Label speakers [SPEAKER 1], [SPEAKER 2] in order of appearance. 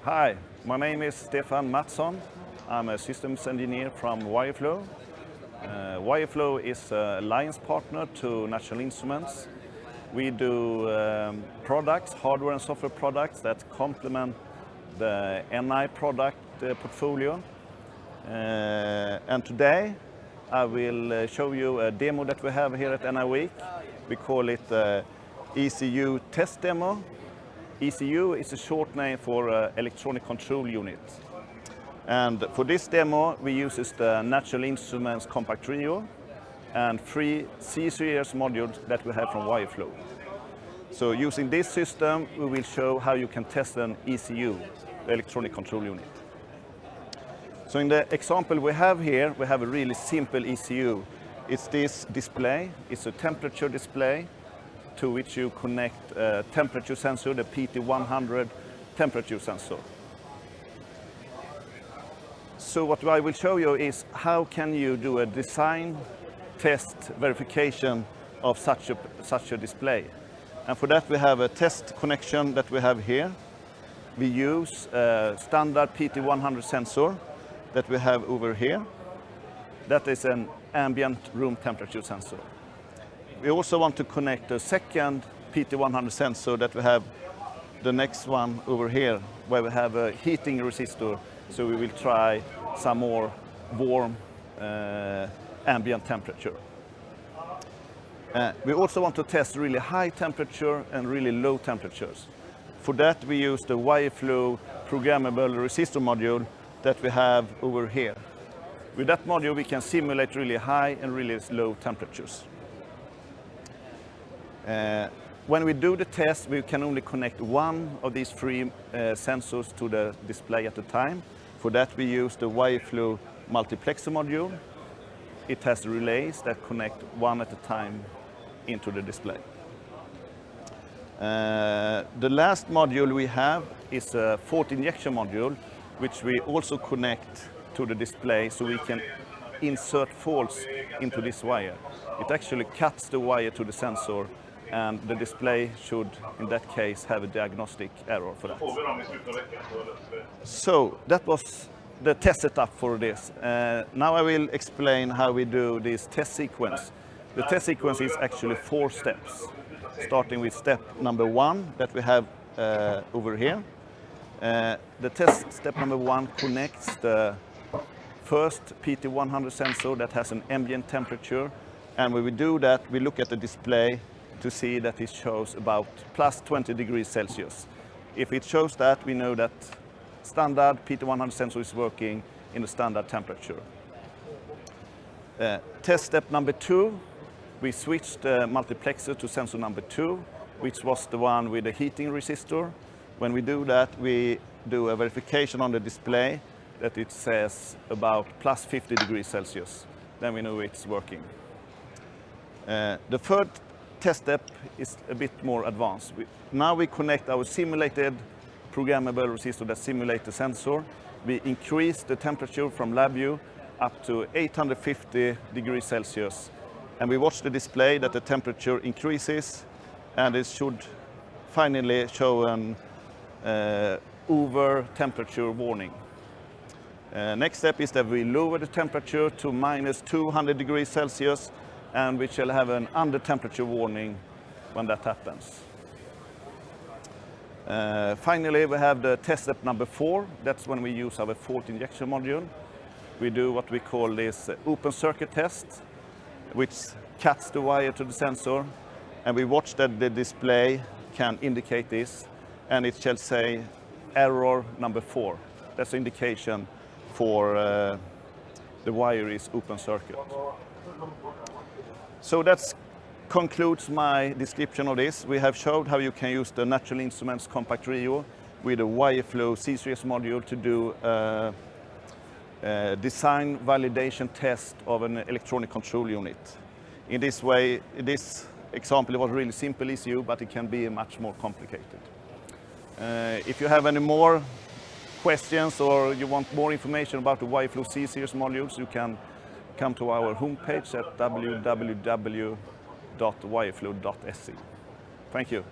[SPEAKER 1] Hi, my name is Stefan Mattsson. I'm a systems engineer from WireFlow. WireFlow is a alliance partner to National Instruments. We do products, hardware and software products that complement the NI product portfolio. And today I will show you a demo that we have here at NI Week. We call it ECU Test Demo. ECU is a short name for electronic control unit. And for this demo, we use the National Instruments Compact RIO and 3 C Series modules that we have from WireFlow. So using this system, we will show how you can test an ECU, the electronic control unit. So in the example we have here, we have a really simple ECU. It's this display. It's a temperature display to which you connect a temperature sensor, the PT100 temperature sensor. So what I will show you is how can you do a design, test, verification of such a display. And for that we have a test connection that we have here. We use a standard PT100 sensor that we have over here. That is an ambient room temperature sensor. We also want to connect a second PT100 sensor that we have, the next one over here, where we have a heating resistor. So we will try some more warm ambient temperature. We also want to test really high temperature and really low temperatures. For that we use the WireFlow programmable resistor module that we have over here. With that module we can simulate really high and really low temperatures. When we do the test, we can only connect one of these 3 sensors to the display at a time. For that we use the WireFlow multiplexing module. It has relays that connect one at a time into the display. The last module we have is a 4th injection module, which we also connect to the display so we can insert faults into this wire. It actually cuts the wire to the sensor, and the display should, in that case, have a diagnostic error for that. So that was the test setup for this. Now I will explain how we do this test sequence. The test sequence is actually 4 steps, starting with step number 1 that we have over here. The test step number 1 connects the first PT100 sensor that has an ambient temperature, and when we do that, we look at the display to see that it shows about plus 20 degrees Celsius. If it shows that, we know that standard PT100 sensor is working in a standard temperature. Test step number 2, we switched the multiplexer to sensor number 2, which was the one with the heating resistor. When we do that, we do a verification on the display that it says about plus 50 degrees Celsius. Then we know it's working. The third test step is a bit more advanced. Now we connect our simulated programmable resistor that simulates the sensor. We increase the temperature from LabVIEW up to 850 degrees Celsius. And we watch the display that the temperature increases, and it should finally show an over temperature warning. Next step is that we lower the temperature to minus 200 degrees Celsius, and we shall have an under temperature warning when that happens. Finally, we have the test step number 4. That's when we use our 4th injection module. We do what we call this open circuit test, which cuts the wire to the sensor, and we watch that the display can indicate this, and it shall say error number 4. That's an indication for the wire is open circuit. So that concludes my description of this. We have showed how you can use the National Instruments Compact RIO with a WireFlow C Series module to do a design validation test of an electronic control unit. In this way, this example was really simple ECU, but it can be much more complicated. If you have any more questions or you want more information about the WireFlow C Series modules, you can come to our homepage at www.wireflow.se. Thank you.